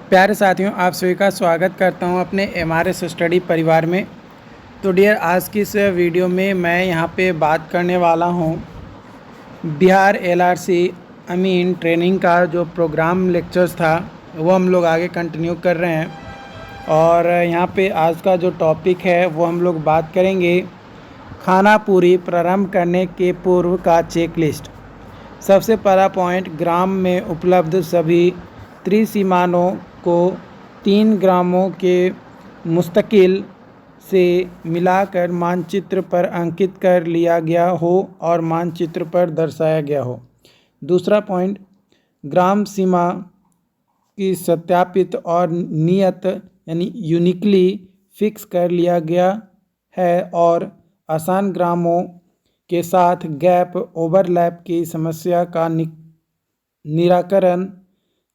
प्यारे साथियों, आप सभी का स्वागत करता हूं अपने एमआरएस स्टडी परिवार में। तो डियर, आज की इस वीडियो में मैं यहां पे बात करने वाला हूं बिहार एलआरसी अमीन ट्रेनिंग का जो प्रोग्राम लेक्चर्स था वो हम लोग आगे कंटिन्यू कर रहे हैं। और यहां पे आज का जो टॉपिक है वो हम लोग बात करेंगे खाना पूरी प्रारंभ करने के पूर्व का चेकलिस्ट। सबसे पहला पॉइंट, ग्राम में उपलब्ध सभी त्रिसीमानों को 3 ग्रामों के मुस्तकिल से मिलाकर मानचित्र पर अंकित कर लिया गया हो और मानचित्र पर दर्शाया गया हो। दूसरा पॉइंट, ग्राम सीमा की सत्यापित और नियत यानी यूनिकली फिक्स कर लिया गया है और आसान ग्रामों के साथ गैप ओवरलैप की समस्या का निराकरण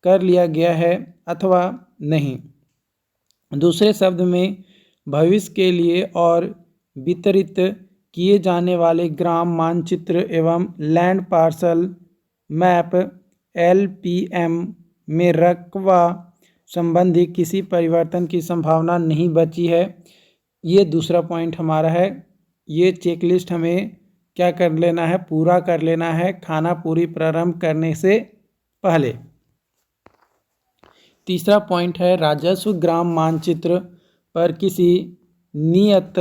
कर लिया गया है अथवा नहीं। दूसरे शब्द में, भविष्य के लिए और वितरित किए जाने वाले ग्राम मानचित्र एवं लैंड पार्सल मैप LPM में रकबा संबंधी किसी परिवर्तन की संभावना नहीं बची है। ये दूसरा पॉइंट हमारा है। ये चेकलिस्ट हमें क्या कर लेना है, पूरा कर लेना है खाना पूरी प्रारंभ करने से पहले। तीसरा पॉइंट है, राजस्व ग्राम मानचित्र पर किसी नियत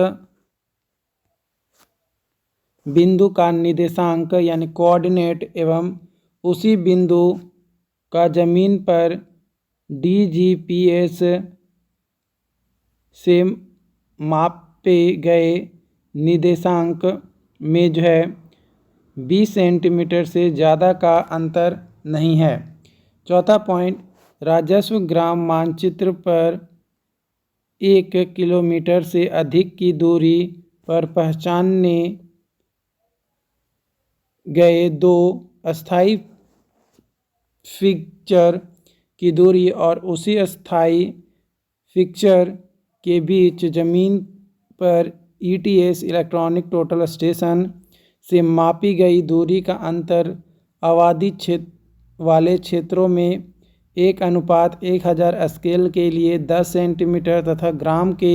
बिंदु का निर्देशांक यानी कोऑर्डिनेट एवं उसी बिंदु का जमीन पर DGPS से मापे गए निर्देशांक में 20 सेंटीमीटर से ज़्यादा का अंतर नहीं है। चौथा पॉइंट, राजस्व ग्राम मानचित्र पर 1 किलोमीटर से अधिक की दूरी पर पहचाने गए 2 अस्थायी फिक्चर की दूरी और उसी अस्थायी फिक्चर के बीच जमीन पर ETS इलेक्ट्रॉनिक टोटल स्टेशन से मापी गई दूरी का अंतर आबादी क्षेत्र वाले क्षेत्रों में 1:1000 स्केल के लिए 10 सेंटीमीटर तथा ग्राम के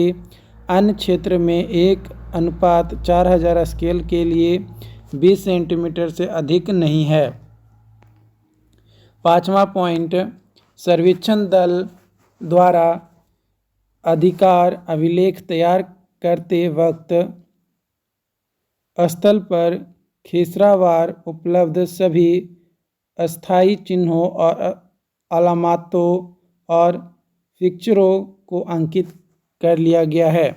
अन्य क्षेत्र में 1:4000 स्केल के लिए 20 सेंटीमीटर से अधिक नहीं है। पांचवा पॉइंट, सर्वेक्षण दल द्वारा अधिकार अभिलेख तैयार करते वक्त स्थल पर खेसरावार उपलब्ध सभी अस्थायी चिन्हों और अलामतों और फिक्चरों को अंकित कर लिया गया है।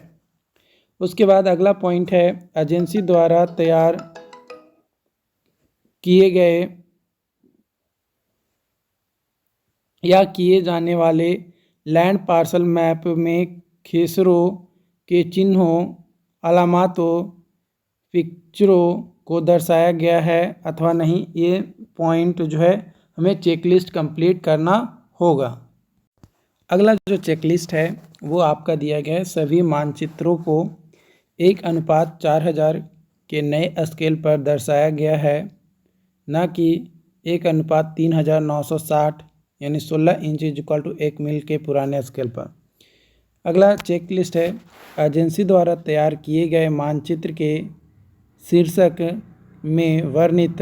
उसके बाद अगला पॉइंट है, एजेंसी द्वारा तैयार किए गए या किए जाने वाले लैंड पार्सल मैप में खेसरों के चिन्हों, अलामतों, पिक्चरों को दर्शाया गया है अथवा नहीं। ये पॉइंट हमें चेकलिस्ट कंप्लीट करना होगा। अगला जो चेकलिस्ट है वो आपका दिया गया है, सभी मानचित्रों को 1:4000 के नए स्केल पर दर्शाया गया है, न कि 1:3960 यानी 16 इंच = 1 मील के पुराने स्केल पर। अगला चेकलिस्ट है, एजेंसी द्वारा तैयार किए गए मानचित्र के शीर्षक में वर्णित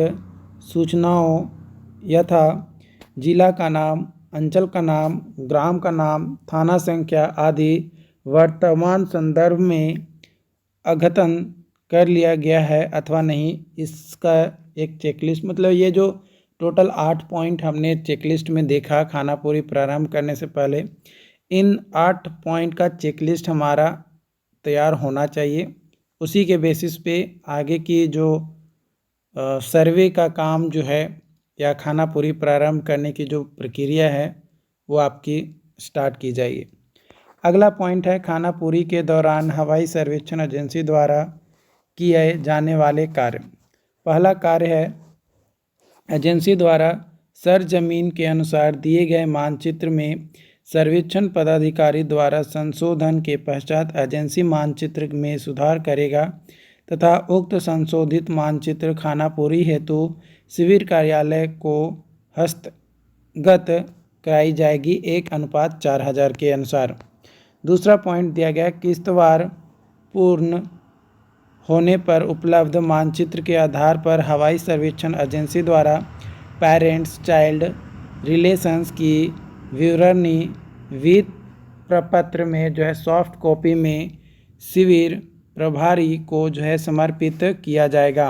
सूचनाओं यथा जिला का नाम, अंचल का नाम, ग्राम का नाम, थाना संख्या आदि वर्तमान संदर्भ में अद्यतन कर लिया गया है अथवा नहीं। इसका एक चेकलिस्ट, मतलब ये जो टोटल 8 पॉइंट हमने चेकलिस्ट में देखा खाना पूरी प्रारंभ करने से पहले, इन 8 पॉइंट का चेकलिस्ट हमारा तैयार होना चाहिए। उसी के बेसिस पे आगे की जो सर्वे का काम या खाना पूरी प्रारंभ करने की जो प्रक्रिया है वो आपकी स्टार्ट की जाएगी। अगला पॉइंट है, खाना पूरी के दौरान हवाई सर्वेक्षण एजेंसी द्वारा किए जाने वाले कार्य। पहला कार्य है, एजेंसी द्वारा सरजमीन के अनुसार दिए गए मानचित्र में सर्वेक्षण पदाधिकारी द्वारा संशोधन के पश्चात एजेंसी मानचित्र में सुधार करेगा तथा उक्त संशोधित मानचित्र खानापूरी हेतु शिविर कार्यालय को हस्तगत कराई जाएगी 1:4000 के अनुसार। दूसरा पॉइंट दिया गया किश्तवार पूर्ण होने पर उपलब्ध मानचित्र के आधार पर हवाई सर्वेक्षण एजेंसी द्वारा पेरेंट्स चाइल्ड रिलेशंस की विवरणी वित्त प्रपत्र में जो है सॉफ्ट कॉपी में शिविर प्रभारी को जो है समर्पित किया जाएगा।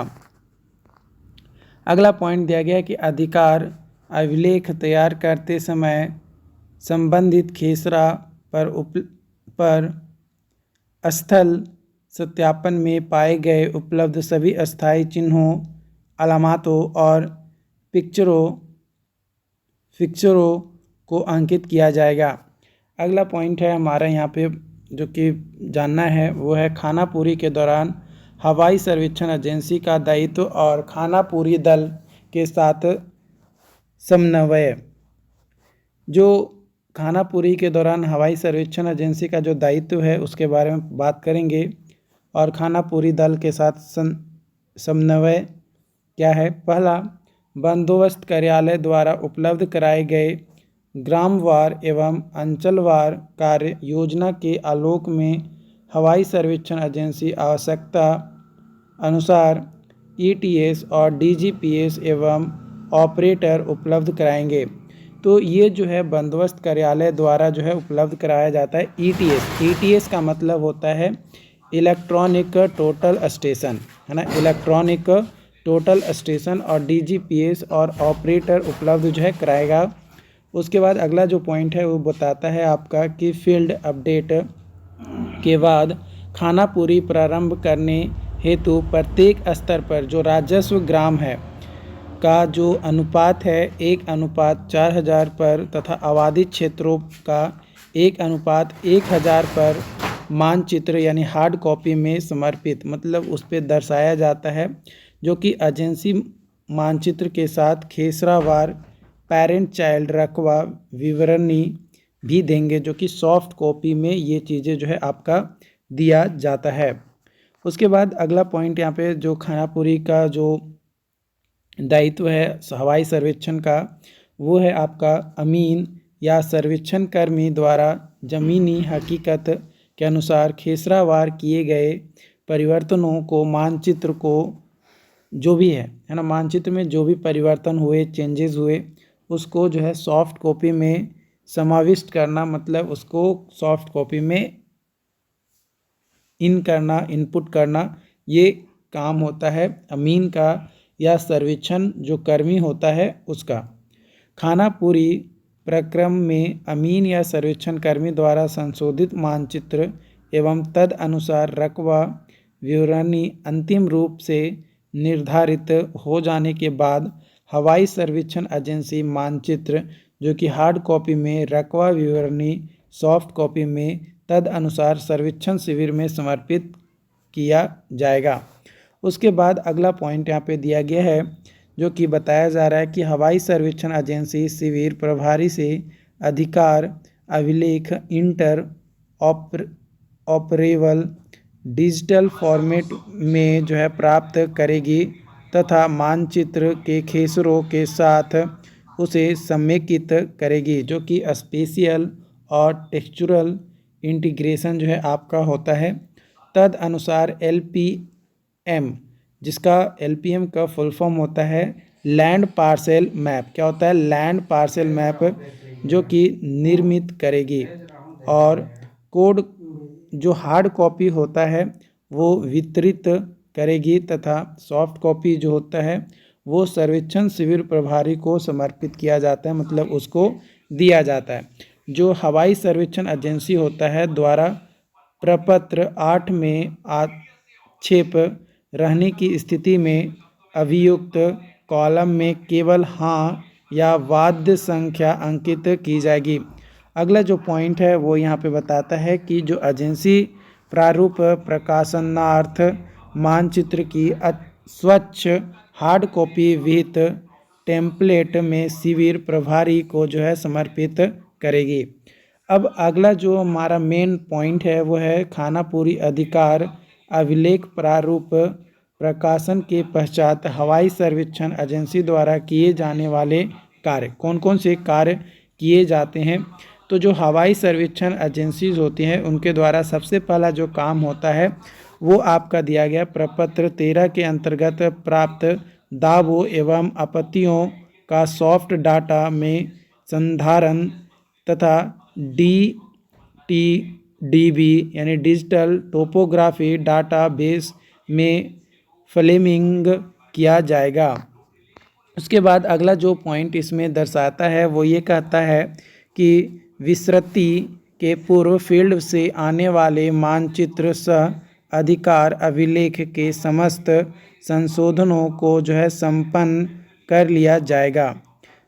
अगला पॉइंट दिया गया कि अधिकार अभिलेख तैयार करते समय संबंधित खेसरा पर स्थल सत्यापन में पाए गए उपलब्ध सभी अस्थायी चिन्हों अलामतों और पिक्चरों को अंकित किया जाएगा। अगला पॉइंट है हमारा यहाँ पे जो कि जानना है वो है खानापुरी के दौरान हवाई सर्वेक्षण एजेंसी का दायित्व और खानापुरी दल के साथ समन्वय। जो खानापुरी के दौरान हवाई सर्वेक्षण एजेंसी का जो दायित्व है उसके बारे में बात करेंगे और खानापुरी दल के साथ समन्वय क्या है। पहला, बंदोबस्त कार्यालय द्वारा उपलब्ध कराए गए ग्रामवार एवं अंचलवार कार्य योजना के आलोक में हवाई सर्वेक्षण एजेंसी आवश्यकता अनुसार ईटीएस और डीजीपीएस एवं ऑपरेटर उपलब्ध कराएंगे। तो ये जो है बंदोबस्त कार्यालय द्वारा जो है उपलब्ध कराया जाता है ईटीएस का मतलब होता है इलेक्ट्रॉनिक टोटल स्टेशन, है ना, इलेक्ट्रॉनिक टोटल स्टेशन, और डीजीपीएस और ऑपरेटर उपलब्ध जो है कराएगा। उसके बाद अगला जो पॉइंट है वो बताता है आपका कि फील्ड अपडेट के बाद खानापुरी प्रारंभ करने हेतु प्रत्येक स्तर पर जो राजस्व ग्राम है का जो अनुपात है 1:4000 पर तथा आबादी क्षेत्रों का 1:1000 पर मानचित्र यानी हार्ड कॉपी में समर्पित, मतलब उस पर दर्शाया जाता है, जो कि एजेंसी मानचित्र के साथ खेसरावार पेरेंट चाइल्ड रकबा विवरणी भी देंगे, जो कि सॉफ्ट कॉपी में ये चीज़ें जो है आपका दिया जाता है। उसके बाद अगला पॉइंट यहाँ पे जो खानापुरी का जो दायित्व है हवाई सर्वेक्षण का वो है आपका अमीन या सर्वेक्षण कर्मी द्वारा ज़मीनी हकीकत के अनुसार खेसरावार किए गए परिवर्तनों को मानचित्र को जो भी है ना, मानचित्र में जो भी परिवर्तन हुए चेंजेस हुए उसको जो है सॉफ्ट कॉपी में समाविष्ट करना, मतलब उसको सॉफ्ट कॉपी में इनपुट करना, ये काम होता है अमीन का या सर्वेक्षण जो कर्मी होता है उसका। खानापुरी प्रक्रम में अमीन या सर्वेक्षण कर्मी द्वारा संशोधित मानचित्र एवं तद अनुसार रकबा विवरणी अंतिम रूप से निर्धारित हो जाने के बाद हवाई सर्वेक्षण एजेंसी मानचित्र जो कि हार्ड कॉपी में, रकबा विवरणी सॉफ्ट कॉपी में तद अनुसार सर्वेक्षण शिविर में समर्पित किया जाएगा। उसके बाद अगला पॉइंट यहाँ पे दिया गया है जो कि बताया जा रहा है कि हवाई सर्वेक्षण एजेंसी शिविर प्रभारी से अधिकार अभिलेख इंटर ऑपरेबल डिजिटल फॉर्मेट में जो है प्राप्त करेगी तथा मानचित्र के खेसरों के साथ उसे समेकित करेगी, जो कि स्पेशियल और टेक्सचुरल इंटीग्रेशन जो है आपका होता है। तद अनुसार एलपीएम, जिसका एलपीएम का फुल फॉर्म होता है लैंड पार्सेल मैप, क्या होता है लैंड पार्सेल मैप, जो कि निर्मित करेगी, और कोड जो हार्ड कॉपी होता है वो वितरित करेगी तथा सॉफ्ट कॉपी जो होता है वो सर्वेक्षण शिविर प्रभारी को समर्पित किया जाता है, मतलब उसको दिया जाता है। जो हवाई सर्वेक्षण एजेंसी होता है द्वारा प्रपत्र 8 में आक्षेप रहने की स्थिति में अभियुक्त कॉलम में केवल हाँ या वाद्य संख्या अंकित की जाएगी। अगला जो पॉइंट है वो यहाँ पे बताता है कि जो एजेंसी प्रारूप प्रकाशनार्थ मानचित्र की स्वच्छ हार्ड कॉपी विहित टेम्पलेट में शिविर प्रभारी को जो है समर्पित करेगी। अब अगला जो हमारा मेन पॉइंट है वो है खानापुरी अधिकार अभिलेख प्रारूप प्रकाशन के पश्चात हवाई सर्वेक्षण एजेंसी द्वारा किए जाने वाले कार्य, कौन कौन से कार्य किए जाते हैं। तो जो हवाई सर्वेक्षण एजेंसीज होती हैं उनके द्वारा सबसे पहला जो काम होता है वो आपका दिया गया प्रपत्र 13 के अंतर्गत प्राप्त दावों एवं आपत्तियों का सॉफ्ट डाटा में संधारण तथा DTDB यानी डिजिटल टोपोग्राफी डाटाबेस में फ्लेमिंग किया जाएगा। उसके बाद अगला जो पॉइंट इसमें दर्शाता है वो ये कहता है कि विसृति के पूर्व फील्ड से आने वाले मानचित्र सह अधिकार अभिलेख के समस्त संशोधनों को जो है संपन्न कर लिया जाएगा।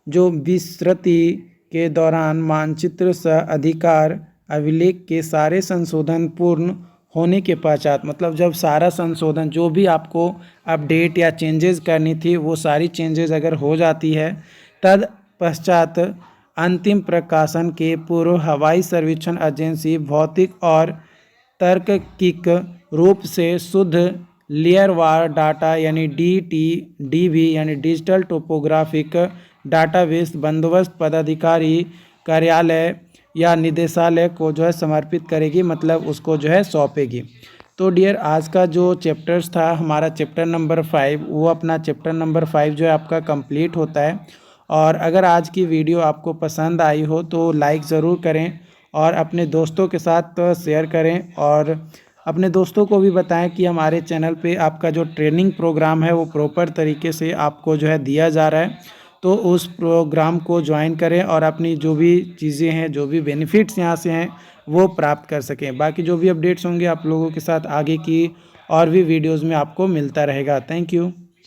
जो विसृति के दौरान मानचित्र सह अधिकार अभिलेख के सारे संशोधन पूर्ण होने के पश्चात, मतलब जब सारा संशोधन जो भी आपको अपडेट या चेंजेस करनी थी वो सारी चेंजेस अगर हो जाती है तद पश्चात अंतिम प्रकाशन के पूर्व हवाई सर्वेक्षण एजेंसी भौतिक और तार्किक रूप से शुद्ध लेयरवार डाटा यानी DTDB यानी डिजिटल टोपोग्राफिक डाटाबेस बंदोबस्त पदाधिकारी कार्यालय या निदेशालय को जो है समर्पित करेगी, मतलब उसको जो है सौंपेगी। तो डियर आज का जो चैप्टर्स था हमारा चैप्टर नंबर 5, वो अपना चैप्टर नंबर 5 जो है आपका कंप्लीट होता है। और अगर आज की वीडियो आपको पसंद आई हो तो लाइक ज़रूर करें और अपने दोस्तों के साथ शेयर करें और अपने दोस्तों को भी बताएं कि हमारे चैनल पे आपका जो ट्रेनिंग प्रोग्राम है वो प्रॉपर तरीके से आपको जो है दिया जा रहा है। तो उस प्रोग्राम को ज्वाइन करें और अपनी जो भी चीज़ें हैं, जो भी बेनिफिट्स यहाँ से हैं वो प्राप्त कर सकें। बाकी जो भी अपडेट्स होंगे आप लोगों के साथ आगे की और भी वीडियोज़ में आपको मिलता रहेगा। Thank you.